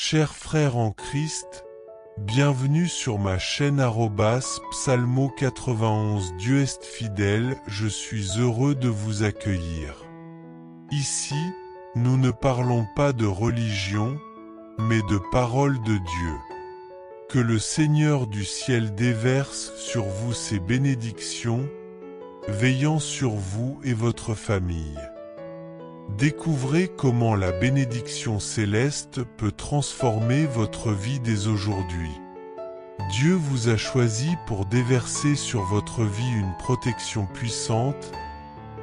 Chers frères en Christ, bienvenue sur ma chaîne Psalmo 91. Dieu est fidèle, je suis heureux de vous accueillir. Ici, nous ne parlons pas de religion, mais de parole de Dieu. Que le Seigneur du ciel déverse sur vous ses bénédictions, veillant sur vous et votre famille. Découvrez comment la bénédiction céleste peut transformer votre vie dès aujourd'hui. Dieu vous a choisi pour déverser sur votre vie une protection puissante,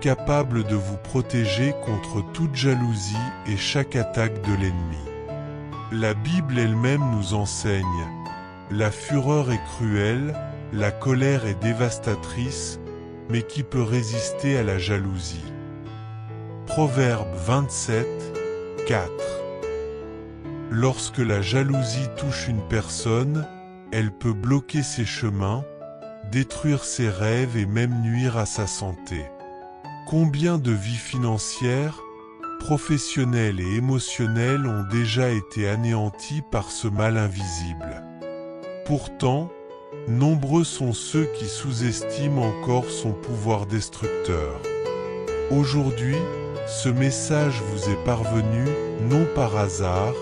capable de vous protéger contre toute jalousie et chaque attaque de l'ennemi. La Bible elle-même nous enseigne: la fureur est cruelle, la colère est dévastatrice, mais qui peut résister à la jalousie? Proverbe 27, 4. Lorsque la jalousie touche une personne, elle peut bloquer ses chemins, détruire ses rêves et même nuire à sa santé. Combien de vies financières, professionnelles et émotionnelles ont déjà été anéanties par ce mal invisible? Pourtant, nombreux sont ceux qui sous-estiment encore son pouvoir destructeur. Aujourd'hui, ce message vous est parvenu non par hasard,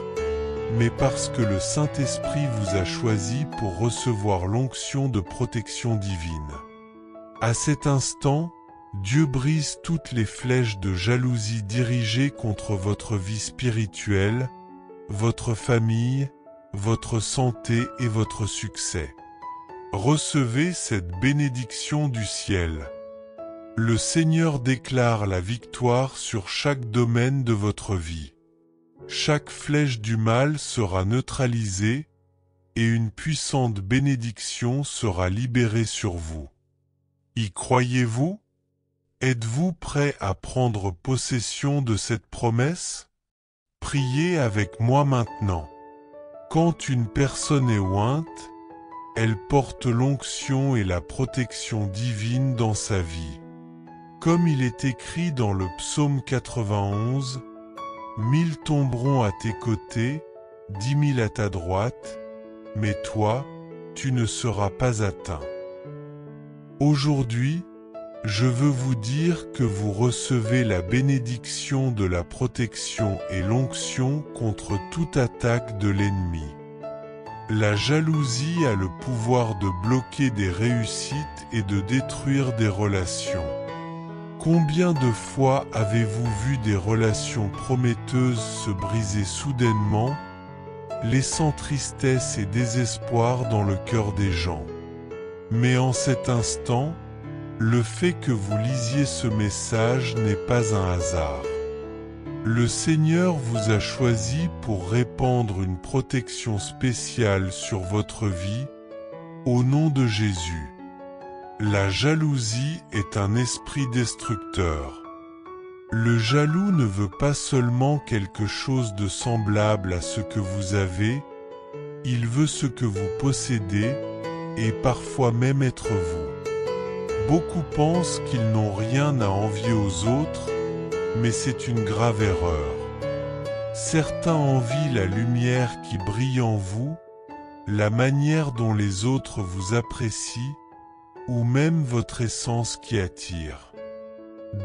mais parce que le Saint-Esprit vous a choisi pour recevoir l'onction de protection divine. À cet instant, Dieu brise toutes les flèches de jalousie dirigées contre votre vie spirituelle, votre famille, votre santé et votre succès. Recevez cette bénédiction du ciel. Le Seigneur déclare la victoire sur chaque domaine de votre vie. Chaque flèche du mal sera neutralisée et une puissante bénédiction sera libérée sur vous. Y croyez-vous? Êtes-vous prêt à prendre possession de cette promesse? Priez avec moi maintenant. Quand une personne est ointe, elle porte l'onction et la protection divine dans sa vie. Comme il est écrit dans le psaume 91, « 1000 tomberont à tes côtés, 10 000 à ta droite, mais toi, tu ne seras pas atteint. » Aujourd'hui, je veux vous dire que vous recevez la bénédiction de la protection et l'onction contre toute attaque de l'ennemi. La jalousie a le pouvoir de bloquer des réussites et de détruire des relations. Combien de fois avez-vous vu des relations prometteuses se briser soudainement, laissant tristesse et désespoir dans le cœur des gens? Mais en cet instant, le fait que vous lisiez ce message n'est pas un hasard. Le Seigneur vous a choisi pour répandre une protection spéciale sur votre vie, au nom de Jésus. La jalousie est un esprit destructeur. Le jaloux ne veut pas seulement quelque chose de semblable à ce que vous avez, il veut ce que vous possédez, et parfois même être vous. Beaucoup pensent qu'ils n'ont rien à envier aux autres, mais c'est une grave erreur. Certains envient la lumière qui brille en vous, la manière dont les autres vous apprécient, ou même votre essence qui attire.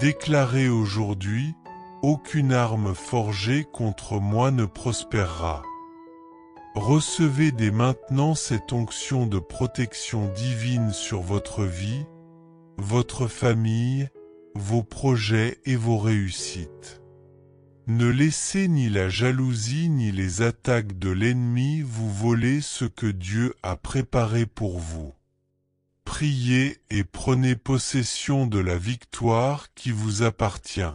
Déclarez aujourd'hui: aucune arme forgée contre moi ne prospérera. Recevez dès maintenant cette onction de protection divine sur votre vie, votre famille, vos projets et vos réussites. Ne laissez ni la jalousie ni les attaques de l'ennemi vous voler ce que Dieu a préparé pour vous. Priez et prenez possession de la victoire qui vous appartient.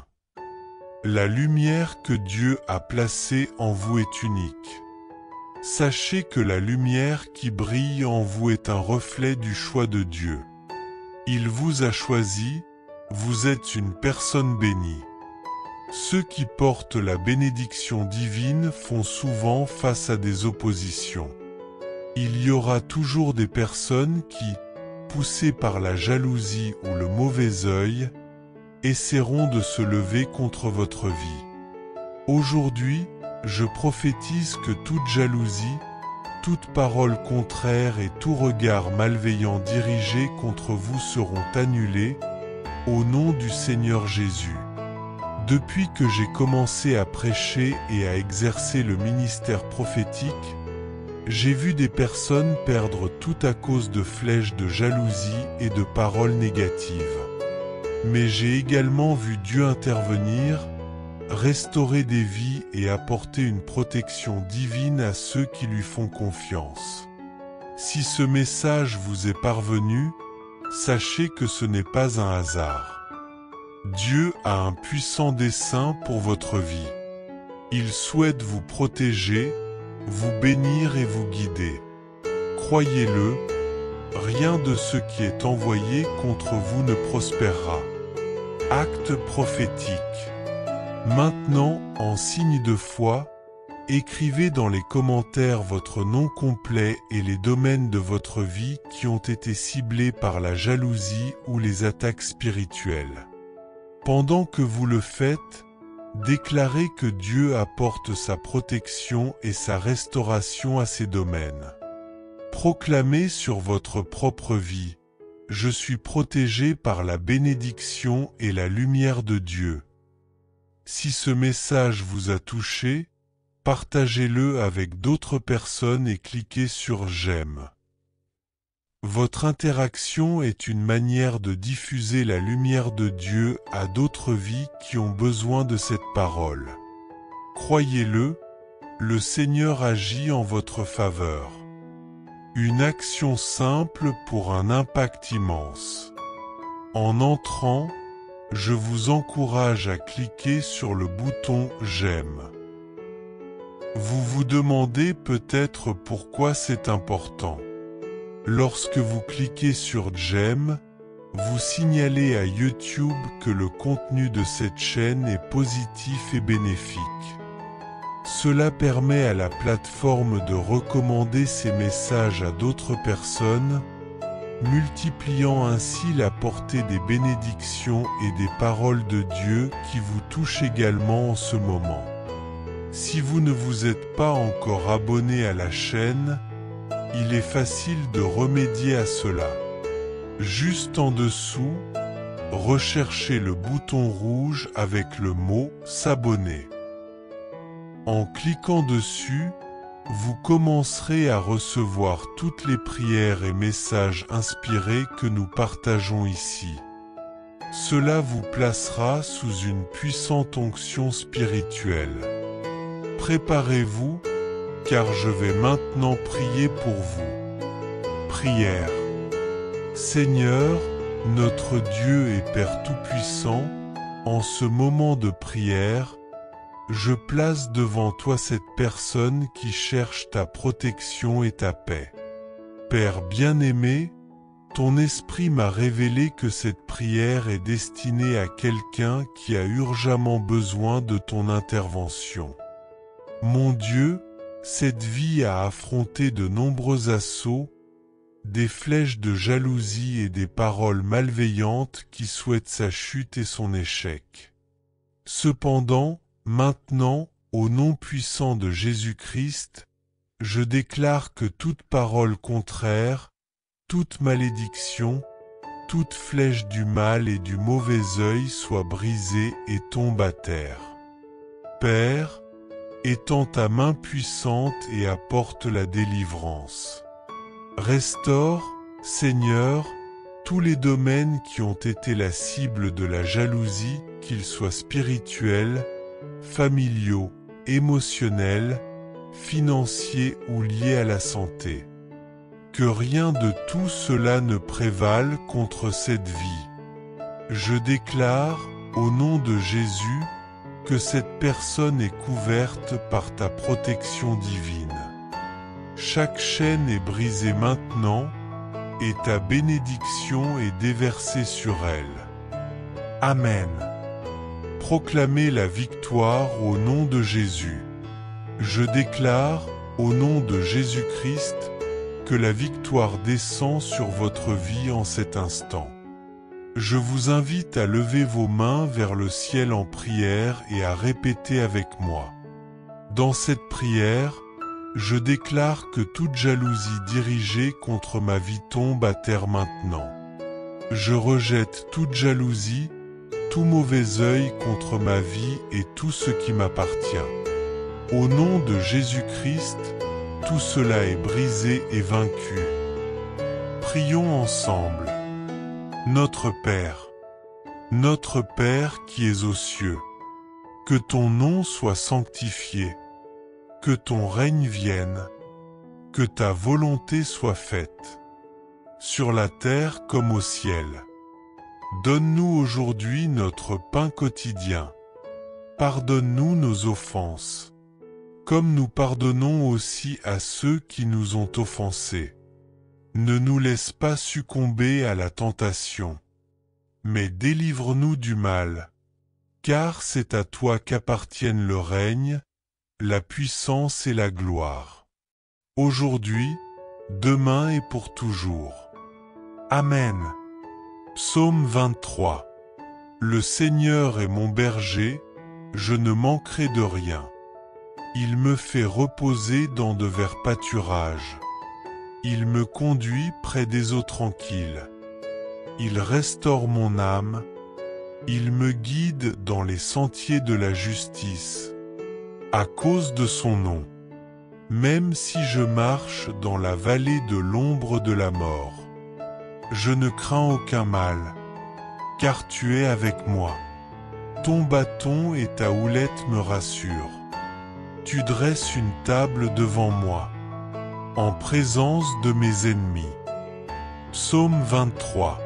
La lumière que Dieu a placée en vous est unique. Sachez que la lumière qui brille en vous est un reflet du choix de Dieu. Il vous a choisi, vous êtes une personne bénie. Ceux qui portent la bénédiction divine font souvent face à des oppositions. Il y aura toujours des personnes qui, poussés par la jalousie ou le mauvais œil, essaieront de se lever contre votre vie. Aujourd'hui, je prophétise que toute jalousie, toute parole contraire et tout regard malveillant dirigé contre vous seront annulés, au nom du Seigneur Jésus. Depuis que j'ai commencé à prêcher et à exercer le ministère prophétique, j'ai vu des personnes perdre tout à cause de flèches de jalousie et de paroles négatives. Mais j'ai également vu Dieu intervenir, restaurer des vies et apporter une protection divine à ceux qui lui font confiance. Si ce message vous est parvenu, sachez que ce n'est pas un hasard. Dieu a un puissant dessein pour votre vie. Il souhaite vous protéger, vous bénir et vous guider. Croyez-le, rien de ce qui est envoyé contre vous ne prospérera. Acte prophétique. Maintenant, en signe de foi, écrivez dans les commentaires votre nom complet et les domaines de votre vie qui ont été ciblés par la jalousie ou les attaques spirituelles. Pendant que vous le faites, déclarez que Dieu apporte sa protection et sa restauration à ces domaines. Proclamez sur votre propre vie: je suis protégé par la bénédiction et la lumière de Dieu. Si ce message vous a touché, partagez-le avec d'autres personnes et cliquez sur j'aime. Votre interaction est une manière de diffuser la lumière de Dieu à d'autres vies qui ont besoin de cette parole. Croyez-le, le Seigneur agit en votre faveur. Une action simple pour un impact immense. En entrant, je vous encourage à cliquer sur le bouton j'aime. Vous vous demandez peut-être pourquoi c'est important. Lorsque vous cliquez sur j'aime, vous signalez à YouTube que le contenu de cette chaîne est positif et bénéfique. Cela permet à la plateforme de recommander ces messages à d'autres personnes, multipliant ainsi la portée des bénédictions et des paroles de Dieu qui vous touchent également en ce moment. Si vous ne vous êtes pas encore abonné à la chaîne, il est facile de remédier à cela. Juste en dessous, recherchez le bouton rouge avec le mot « S'abonner ». En cliquant dessus, vous commencerez à recevoir toutes les prières et messages inspirés que nous partageons ici. Cela vous placera sous une puissante onction spirituelle. Préparez-vous, car je vais maintenant prier pour vous. Prière. Seigneur, notre Dieu et Père Tout-Puissant, en ce moment de prière, je place devant toi cette personne qui cherche ta protection et ta paix. Père bien-aimé, ton esprit m'a révélé que cette prière est destinée à quelqu'un qui a urgemment besoin de ton intervention. Mon Dieu, cette vie a affronté de nombreux assauts, des flèches de jalousie et des paroles malveillantes qui souhaitent sa chute et son échec. Cependant, maintenant, au nom puissant de Jésus-Christ, je déclare que toute parole contraire, toute malédiction, toute flèche du mal et du mauvais œil soit brisée et tombe à terre. Père, étends ta main puissante et apporte la délivrance. Restaure, Seigneur, tous les domaines qui ont été la cible de la jalousie, qu'ils soient spirituels, familiaux, émotionnels, financiers ou liés à la santé. Que rien de tout cela ne prévale contre cette vie. Je déclare, au nom de Jésus, que cette personne est couverte par ta protection divine. Chaque chaîne est brisée maintenant, et ta bénédiction est déversée sur elle. Amen. Proclamez la victoire au nom de Jésus. Je déclare, au nom de Jésus-Christ, que la victoire descend sur votre vie en cet instant. Je vous invite à lever vos mains vers le ciel en prière et à répéter avec moi. Dans cette prière, je déclare que toute jalousie dirigée contre ma vie tombe à terre maintenant. Je rejette toute jalousie, tout mauvais œil contre ma vie et tout ce qui m'appartient. Au nom de Jésus-Christ, tout cela est brisé et vaincu. Prions ensemble. Notre Père qui es aux cieux, que ton nom soit sanctifié, que ton règne vienne, que ta volonté soit faite, sur la terre comme au ciel. Donne-nous aujourd'hui notre pain quotidien. Pardonne-nous nos offenses, comme nous pardonnons aussi à ceux qui nous ont offensés. Ne nous laisse pas succomber à la tentation, mais délivre-nous du mal, car c'est à toi qu'appartiennent le règne, la puissance et la gloire. Aujourd'hui, demain et pour toujours. Amen. Psaume 23. Le Seigneur est mon berger, je ne manquerai de rien. Il me fait reposer dans de verts pâturages. Il me conduit près des eaux tranquilles. Il restaure mon âme. Il me guide dans les sentiers de la justice, à cause de son nom. Même si je marche dans la vallée de l'ombre de la mort, je ne crains aucun mal, car tu es avec moi. Ton bâton et ta houlette me rassurent. Tu dresses une table devant moi, en présence de mes ennemis. Psaume 23.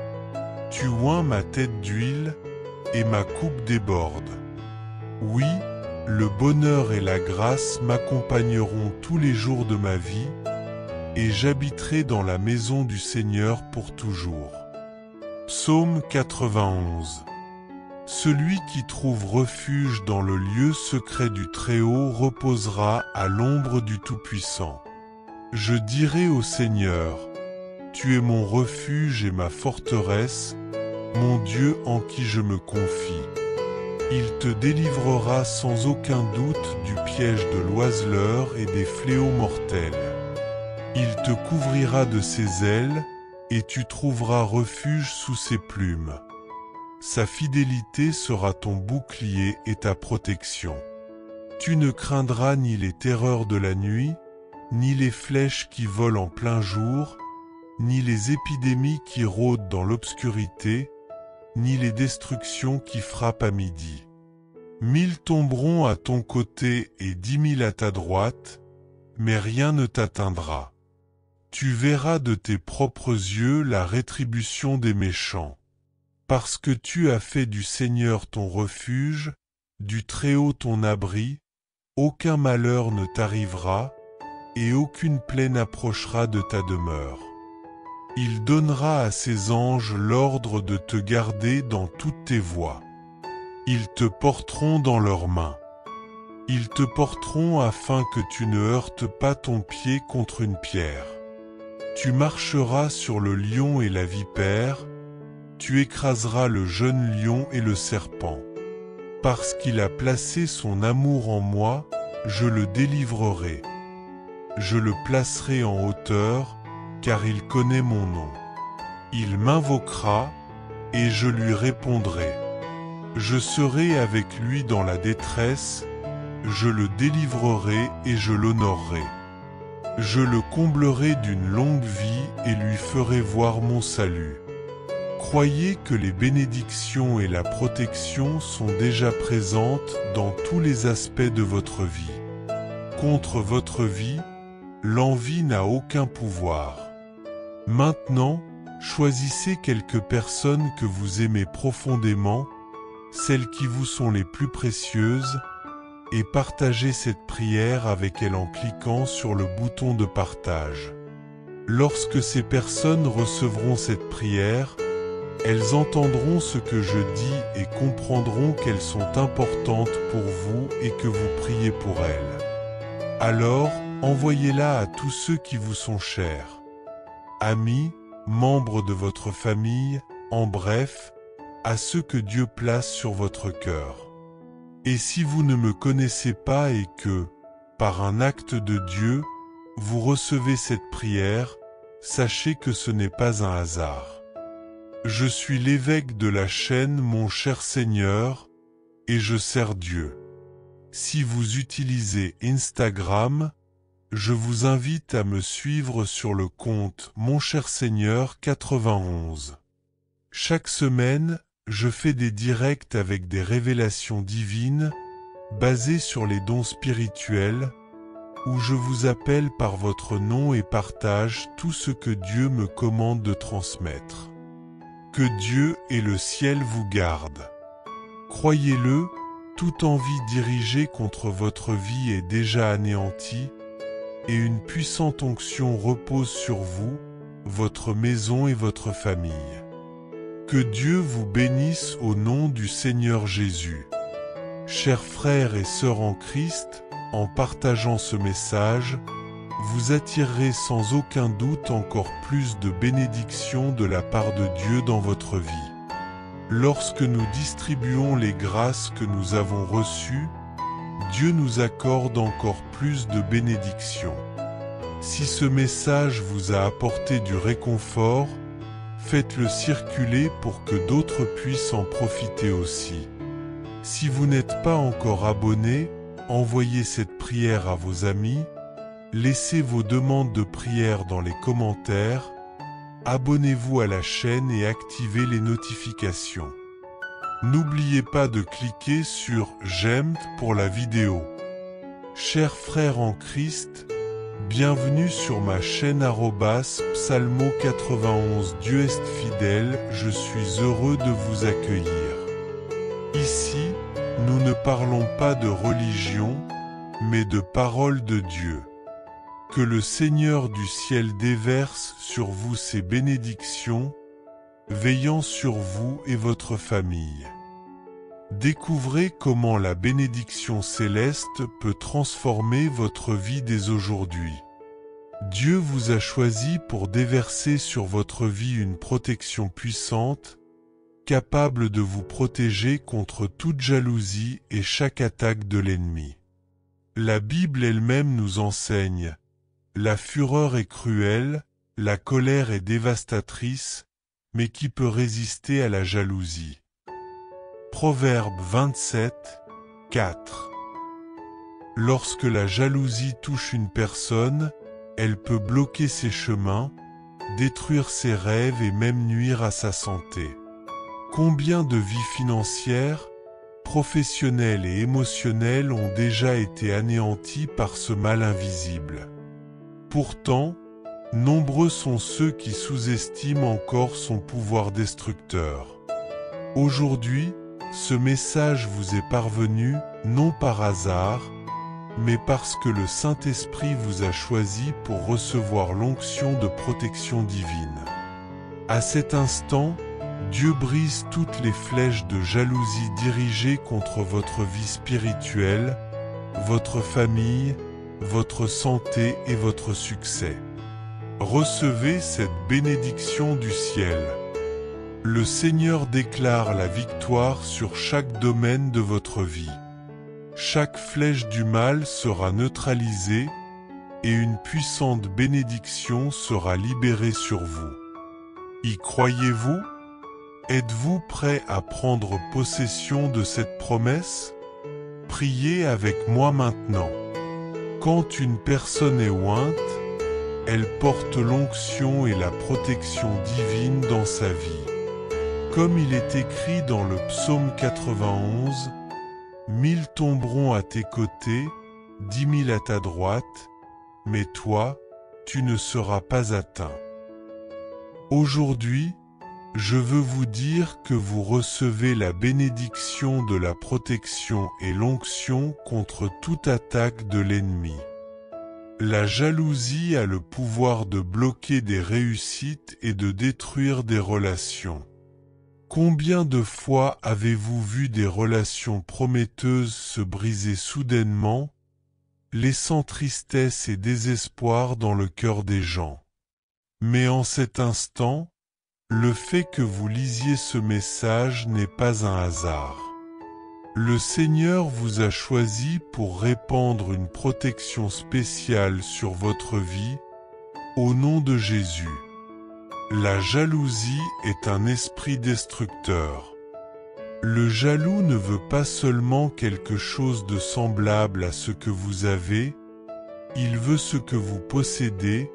Tu oins ma tête d'huile, et ma coupe déborde. Oui, le bonheur et la grâce m'accompagneront tous les jours de ma vie, et j'habiterai dans la maison du Seigneur pour toujours. Psaume 91. Celui qui trouve refuge dans le lieu secret du Très-Haut reposera à l'ombre du Tout-Puissant. Je dirai au Seigneur, tu es mon refuge et ma forteresse, mon Dieu en qui je me confie. Il te délivrera sans aucun doute du piège de l'oiseleur et des fléaux mortels. Il te couvrira de ses ailes, et tu trouveras refuge sous ses plumes. Sa fidélité sera ton bouclier et ta protection. Tu ne craindras ni les terreurs de la nuit, ni les flèches qui volent en plein jour, ni les épidémies qui rôdent dans l'obscurité, ni les destructions qui frappent à midi. 1000 tomberont à ton côté et 10 000 à ta droite, mais rien ne t'atteindra. Tu verras de tes propres yeux la rétribution des méchants. Parce que tu as fait du Seigneur ton refuge, du Très-Haut ton abri, aucun malheur ne t'arrivera, et aucune plaie n'approchera de ta demeure. Il donnera à ses anges l'ordre de te garder dans toutes tes voies. Ils te porteront dans leurs mains. Ils te porteront afin que tu ne heurtes pas ton pied contre une pierre. Tu marcheras sur le lion et la vipère, tu écraseras le jeune lion et le serpent. Parce qu'il a placé son amour en moi, je le délivrerai. Je le placerai en hauteur, car il connaît mon nom. Il m'invoquera, et je lui répondrai. Je serai avec lui dans la détresse, je le délivrerai et je l'honorerai. Je le comblerai d'une longue vie et lui ferai voir mon salut. Croyez que les bénédictions et la protection sont déjà présentes dans tous les aspects de votre vie. Contre votre vie, l'envie n'a aucun pouvoir. Maintenant, choisissez quelques personnes que vous aimez profondément, celles qui vous sont les plus précieuses, et partagez cette prière avec elles en cliquant sur le bouton de partage. Lorsque ces personnes recevront cette prière, elles entendront ce que je dis et comprendront qu'elles sont importantes pour vous et que vous priez pour elles. Alors, envoyez-la à tous ceux qui vous sont chers. Amis, membres de votre famille, en bref, à ceux que Dieu place sur votre cœur. Et si vous ne me connaissez pas et que, par un acte de Dieu, vous recevez cette prière, sachez que ce n'est pas un hasard. Je suis l'évêque de la chaîne, mon cher Seigneur, et je sers Dieu. Si vous utilisez Instagram, je vous invite à me suivre sur le compte Mon cher Seigneur 91. Chaque semaine, je fais des directs avec des révélations divines, basées sur les dons spirituels, où je vous appelle par votre nom et partage tout ce que Dieu me commande de transmettre. Que Dieu et le ciel vous gardent. Croyez-le, toute envie dirigée contre votre vie est déjà anéantie, et une puissante onction repose sur vous, votre maison et votre famille. Que Dieu vous bénisse au nom du Seigneur Jésus. Chers frères et sœurs en Christ, en partageant ce message, vous attirerez sans aucun doute encore plus de bénédictions de la part de Dieu dans votre vie. Lorsque nous distribuons les grâces que nous avons reçues, Dieu nous accorde encore plus de bénédictions. Si ce message vous a apporté du réconfort, faites-le circuler pour que d'autres puissent en profiter aussi. Si vous n'êtes pas encore abonné, envoyez cette prière à vos amis, laissez vos demandes de prière dans les commentaires, abonnez-vous à la chaîne et activez les notifications. N'oubliez pas de cliquer sur « J'aime » pour la vidéo. Chers frères en Christ, bienvenue sur ma chaîne @psalmo91. Dieu est fidèle, je suis heureux de vous accueillir. Ici, nous ne parlons pas de religion, mais de parole de Dieu. Que le Seigneur du ciel déverse sur vous ses bénédictions, veillant sur vous et votre famille. Découvrez comment la bénédiction céleste peut transformer votre vie dès aujourd'hui. Dieu vous a choisi pour déverser sur votre vie une protection puissante, capable de vous protéger contre toute jalousie et chaque attaque de l'ennemi. La Bible elle-même nous enseigne: la fureur est cruelle, la colère est dévastatrice, mais qui peut résister à la jalousie? Proverbe 27, 4. Lorsque la jalousie touche une personne, elle peut bloquer ses chemins, détruire ses rêves et même nuire à sa santé. Combien de vies financières, professionnelles et émotionnelles ont déjà été anéanties par ce mal invisible? Pourtant, nombreux sont ceux qui sous-estiment encore son pouvoir destructeur. Aujourd'hui, ce message vous est parvenu, non par hasard, mais parce que le Saint-Esprit vous a choisi pour recevoir l'onction de protection divine. À cet instant, Dieu brise toutes les flèches de jalousie dirigées contre votre vie spirituelle, votre famille, votre santé et votre succès. Recevez cette bénédiction du ciel. Le Seigneur déclare la victoire sur chaque domaine de votre vie. Chaque flèche du mal sera neutralisée et une puissante bénédiction sera libérée sur vous. Y croyez-vous? Êtes-vous prêt à prendre possession de cette promesse? Priez avec moi maintenant. Quand une personne est ointe, elle porte l'onction et la protection divine dans sa vie. Comme il est écrit dans le psaume 91, « 1000 tomberont à tes côtés, 10 000 à ta droite, mais toi, tu ne seras pas atteint. » Aujourd'hui, je veux vous dire que vous recevez la bénédiction de la protection et l'onction contre toute attaque de l'ennemi. La jalousie a le pouvoir de bloquer des réussites et de détruire des relations. Combien de fois avez-vous vu des relations prometteuses se briser soudainement, laissant tristesse et désespoir dans le cœur des gens? Mais en cet instant, le fait que vous lisiez ce message n'est pas un hasard. Le Seigneur vous a choisi pour répandre une protection spéciale sur votre vie, au nom de Jésus. La jalousie est un esprit destructeur. Le jaloux ne veut pas seulement quelque chose de semblable à ce que vous avez, il veut ce que vous possédez,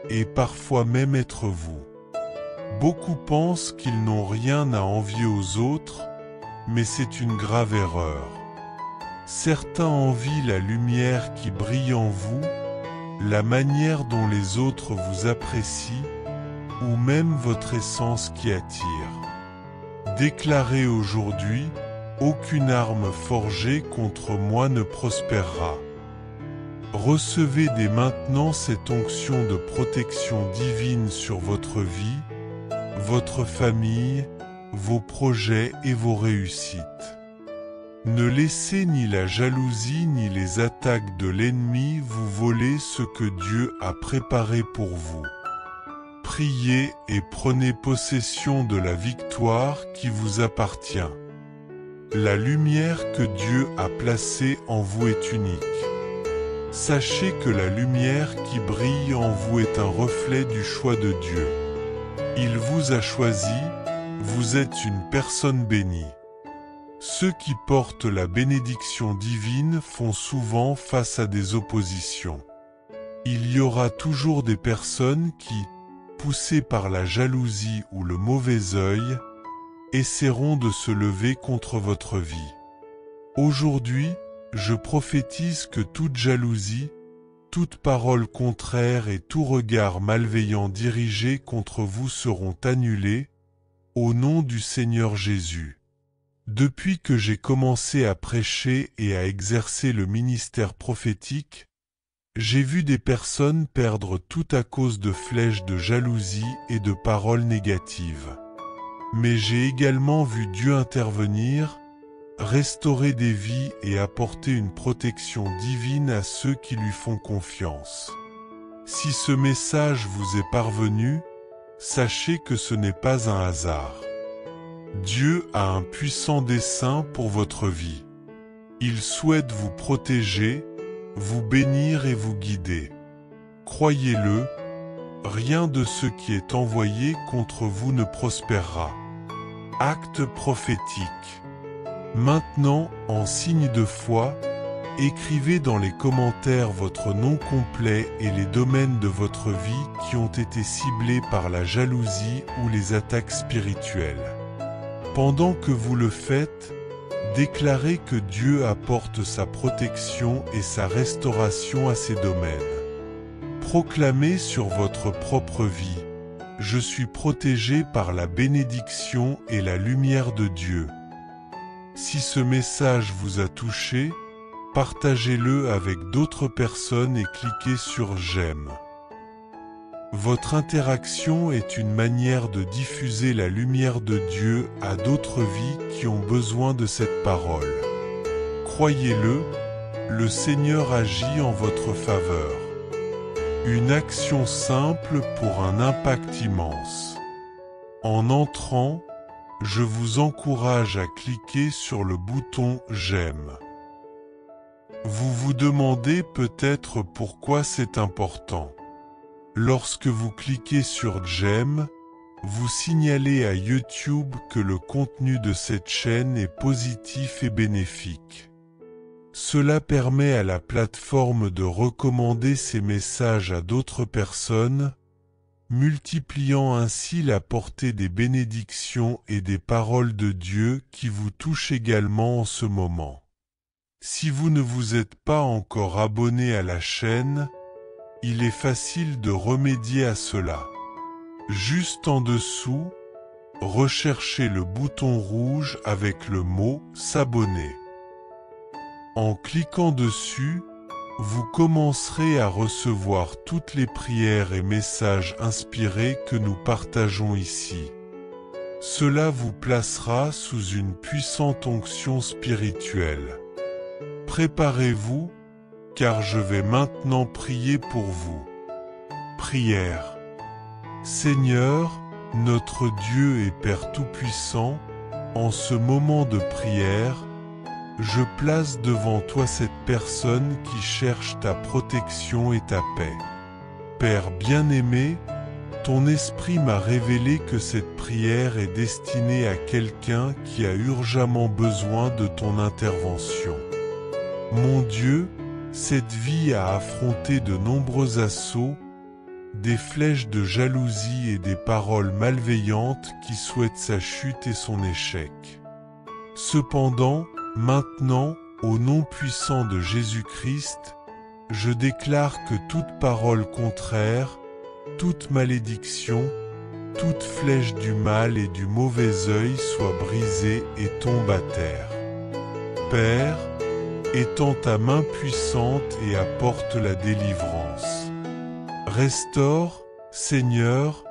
et parfois même être vous. Beaucoup pensent qu'ils n'ont rien à envier aux autres, mais c'est une grave erreur. Certains envient la lumière qui brille en vous, la manière dont les autres vous apprécient, ou même votre essence qui attire. Déclarez aujourd'hui, aucune arme forgée contre moi ne prospérera. Recevez dès maintenant cette onction de protection divine sur votre vie, votre famille, vos projets et vos réussites. Ne laissez ni la jalousie ni les attaques de l'ennemi vous voler ce que Dieu a préparé pour vous. Priez et prenez possession de la victoire qui vous appartient. La lumière que Dieu a placée en vous est unique. Sachez que la lumière qui brille en vous est un reflet du choix de Dieu. Il vous a choisi, vous êtes une personne bénie. Ceux qui portent la bénédiction divine font souvent face à des oppositions. Il y aura toujours des personnes qui, poussées par la jalousie ou le mauvais œil, essaieront de se lever contre votre vie. Aujourd'hui, je prophétise que toute jalousie, toute parole contraire et tout regard malveillant dirigé contre vous seront annulés, au nom du Seigneur Jésus. Depuis que j'ai commencé à prêcher et à exercer le ministère prophétique, j'ai vu des personnes perdre tout à cause de flèches de jalousie et de paroles négatives. Mais j'ai également vu Dieu intervenir, restaurer des vies et apporter une protection divine à ceux qui lui font confiance. Si ce message vous est parvenu, sachez que ce n'est pas un hasard. Dieu a un puissant dessein pour votre vie. Il souhaite vous protéger, vous bénir et vous guider. Croyez-le, rien de ce qui est envoyé contre vous ne prospérera. Acte prophétique. Maintenant, en signe de foi, écrivez dans les commentaires votre nom complet et les domaines de votre vie qui ont été ciblés par la jalousie ou les attaques spirituelles. Pendant que vous le faites, déclarez que Dieu apporte sa protection et sa restauration à ces domaines. Proclamez sur votre propre vie, « Je suis protégé par la bénédiction et la lumière de Dieu ». Si ce message vous a touché, partagez-le avec d'autres personnes et cliquez sur « J'aime ». Votre interaction est une manière de diffuser la lumière de Dieu à d'autres vies qui ont besoin de cette parole. Croyez-le, le Seigneur agit en votre faveur. Une action simple pour un impact immense. En entrant, je vous encourage à cliquer sur le bouton « J'aime ». Vous vous demandez peut-être pourquoi c'est important. Lorsque vous cliquez sur « J'aime », vous signalez à YouTube que le contenu de cette chaîne est positif et bénéfique. Cela permet à la plateforme de recommander ces messages à d'autres personnes, multipliant ainsi la portée des bénédictions et des paroles de Dieu qui vous touchent également en ce moment. Si vous ne vous êtes pas encore abonné à la chaîne, il est facile de remédier à cela. Juste en dessous, recherchez le bouton rouge avec le mot « S'abonner ». En cliquant dessus, vous commencerez à recevoir toutes les prières et messages inspirés que nous partageons ici. Cela vous placera sous une puissante onction spirituelle. Préparez-vous, car je vais maintenant prier pour vous. Prière. Seigneur, notre Dieu et Père Tout-Puissant, en ce moment de prière, je place devant toi cette personne qui cherche ta protection et ta paix. Père bien-aimé, ton esprit m'a révélé que cette prière est destinée à quelqu'un qui a urgemment besoin de ton intervention. Mon Dieu, cette vie a affronté de nombreux assauts, des flèches de jalousie et des paroles malveillantes qui souhaitent sa chute et son échec. Cependant, maintenant, au nom puissant de Jésus-Christ, je déclare que toute parole contraire, toute malédiction, toute flèche du mal et du mauvais œil soit brisée et tombe à terre. Père, étends ta main puissante et apporte la délivrance. Restaure, Seigneur,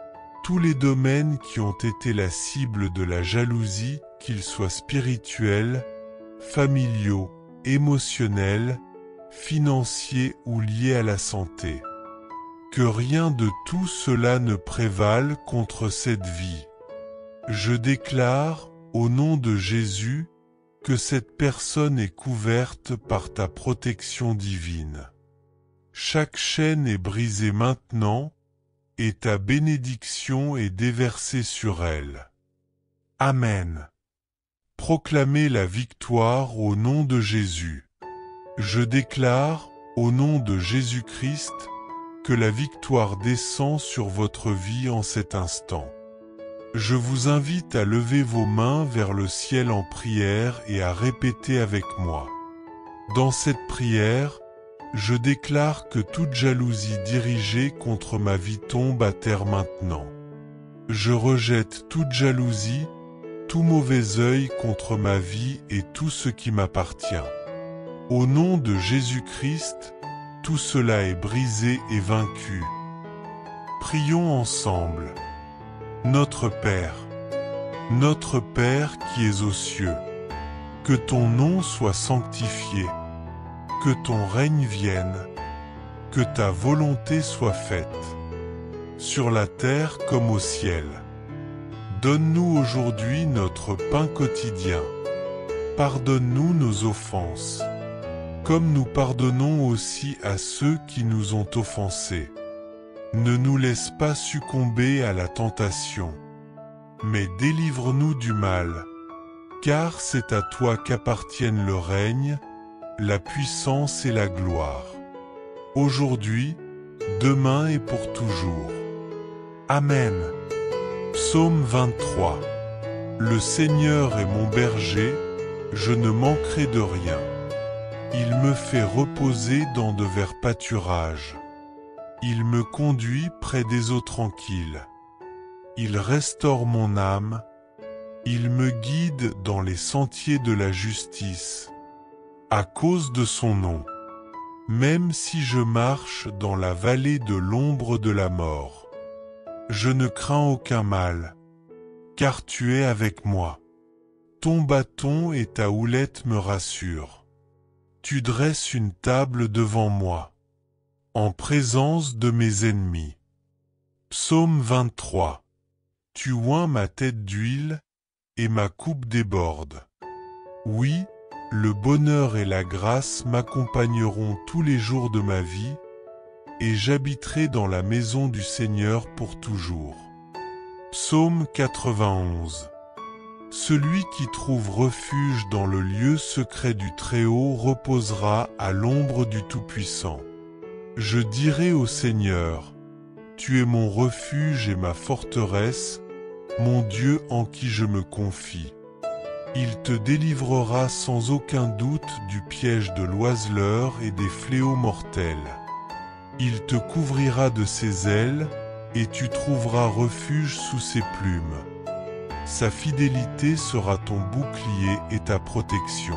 tous les domaines qui ont été la cible de la jalousie, qu'ils soient spirituels, familiaux, émotionnels, financiers ou liés à la santé. Que rien de tout cela ne prévale contre cette vie. Je déclare, au nom de Jésus, que cette personne est couverte par ta protection divine. Chaque chaîne est brisée maintenant, et ta bénédiction est déversée sur elle. Amen. Proclamez la victoire au nom de Jésus. Je déclare, au nom de Jésus-Christ, que la victoire descend sur votre vie en cet instant. Je vous invite à lever vos mains vers le ciel en prière et à répéter avec moi. Dans cette prière, je déclare que toute jalousie dirigée contre ma vie tombe à terre maintenant. Je rejette toute jalousie, tout mauvais œil contre ma vie et tout ce qui m'appartient. Au nom de Jésus-Christ, tout cela est brisé et vaincu. Prions ensemble. Notre Père qui es aux cieux, que ton nom soit sanctifié, que ton règne vienne, que ta volonté soit faite, sur la terre comme au ciel. Donne-nous aujourd'hui notre pain quotidien. Pardonne-nous nos offenses, comme nous pardonnons aussi à ceux qui nous ont offensés. Ne nous laisse pas succomber à la tentation, mais délivre-nous du mal, car c'est à toi qu'appartiennent le règne, la puissance et la gloire. Aujourd'hui, demain et pour toujours. Amen. Psaume 23. Le Seigneur est mon berger, je ne manquerai de rien. Il me fait reposer dans de verts pâturages. Il me conduit près des eaux tranquilles. Il restaure mon âme. Il me guide dans les sentiers de la justice, à cause de son nom. Même si je marche dans la vallée de l'ombre de la mort, je ne crains aucun mal, car tu es avec moi. Ton bâton et ta houlette me rassurent. Tu dresses une table devant moi, en présence de mes ennemis. Psaume 23. Tu oins ma tête d'huile, et ma coupe déborde. Oui, le bonheur et la grâce m'accompagneront tous les jours de ma vie, et j'habiterai dans la maison du Seigneur pour toujours. Psaume 91. Celui qui trouve refuge dans le lieu secret du Très-Haut reposera à l'ombre du Tout-Puissant. Je dirai au Seigneur, tu es mon refuge et ma forteresse, mon Dieu en qui je me confie. Il te délivrera sans aucun doute du piège de l'oiseleur et des fléaux mortels. Il te couvrira de ses ailes, et tu trouveras refuge sous ses plumes. Sa fidélité sera ton bouclier et ta protection.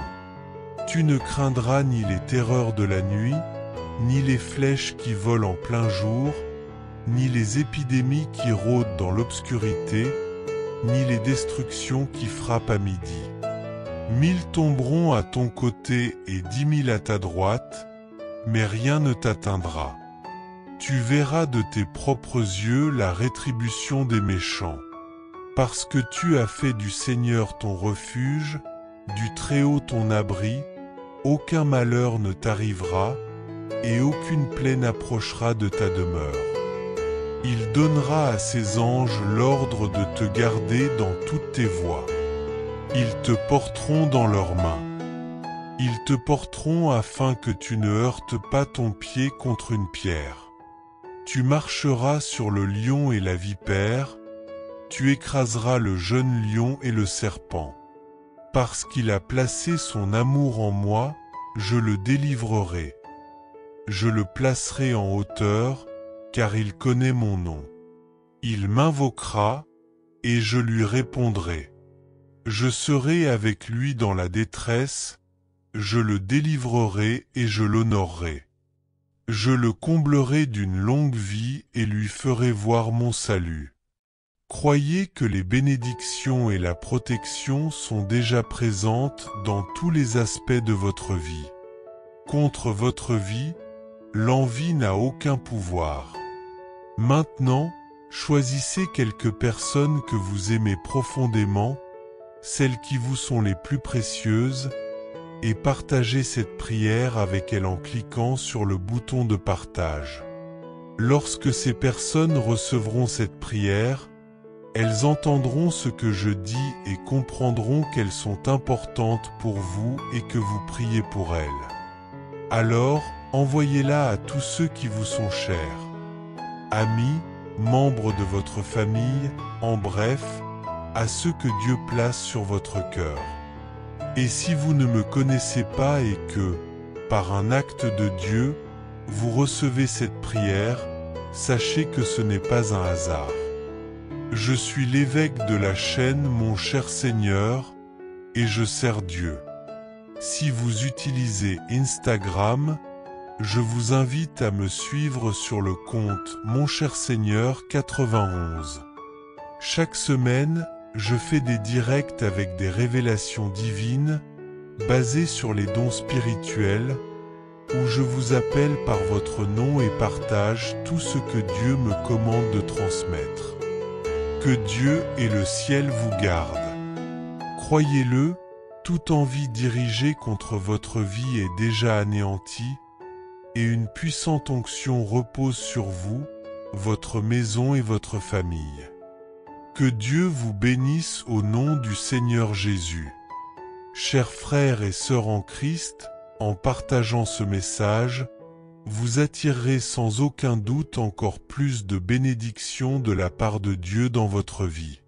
Tu ne craindras ni les terreurs de la nuit, ni les flèches qui volent en plein jour, ni les épidémies qui rôdent dans l'obscurité, ni les destructions qui frappent à midi. 1000 tomberont à ton côté et 10 000 à ta droite, mais rien ne t'atteindra. Tu verras de tes propres yeux la rétribution des méchants. Parce que tu as fait du Seigneur ton refuge, du Très-Haut ton abri, aucun malheur ne t'arrivera, et aucune plaie n'approchera de ta demeure. Il donnera à ses anges l'ordre de te garder dans toutes tes voies. Ils te porteront dans leurs mains. Ils te porteront afin que tu ne heurtes pas ton pied contre une pierre. Tu marcheras sur le lion et la vipère, tu écraseras le jeune lion et le serpent. Parce qu'il a placé son amour en moi, je le délivrerai. Je le placerai en hauteur, car il connaît mon nom. Il m'invoquera, et je lui répondrai. Je serai avec lui dans la détresse, je le délivrerai et je l'honorerai. Je le comblerai d'une longue vie et lui ferai voir mon salut. Croyez que les bénédictions et la protection sont déjà présentes dans tous les aspects de votre vie. Contre votre vie, l'envie n'a aucun pouvoir. Maintenant, choisissez quelques personnes que vous aimez profondément, celles qui vous sont les plus précieuses, et partagez cette prière avec elles en cliquant sur le bouton de partage. Lorsque ces personnes recevront cette prière, elles entendront ce que je dis et comprendront qu'elles sont importantes pour vous et que vous priez pour elles. Alors, envoyez-la à tous ceux qui vous sont chers. Amis, membres de votre famille, en bref, à ceux que Dieu place sur votre cœur. Et si vous ne me connaissez pas et que, par un acte de Dieu, vous recevez cette prière, sachez que ce n'est pas un hasard. Je suis l'évêque de la chaîne Mon cher Seigneur, et je sers Dieu. Si vous utilisez Instagram, je vous invite à me suivre sur le compte Mon cher Seigneur 91. Chaque semaine, je fais des directs avec des révélations divines, basées sur les dons spirituels, où je vous appelle par votre nom et partage tout ce que Dieu me commande de transmettre. Que Dieu et le ciel vous gardent. Croyez-le, toute envie dirigée contre votre vie est déjà anéantie, et une puissante onction repose sur vous, votre maison et votre famille. Que Dieu vous bénisse au nom du Seigneur Jésus. Chers frères et sœurs en Christ, en partageant ce message, vous attirerez sans aucun doute encore plus de bénédictions de la part de Dieu dans votre vie.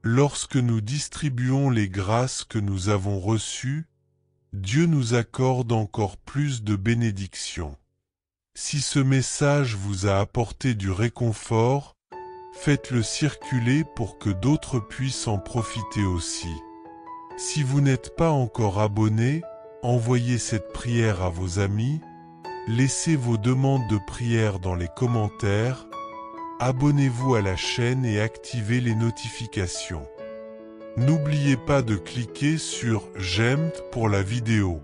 Lorsque nous distribuons les grâces que nous avons reçues, Dieu nous accorde encore plus de bénédictions. Si ce message vous a apporté du réconfort, faites-le circuler pour que d'autres puissent en profiter aussi. Si vous n'êtes pas encore abonné, envoyez cette prière à vos amis, laissez vos demandes de prière dans les commentaires, abonnez-vous à la chaîne et activez les notifications. N'oubliez pas de cliquer sur « J'aime » pour la vidéo.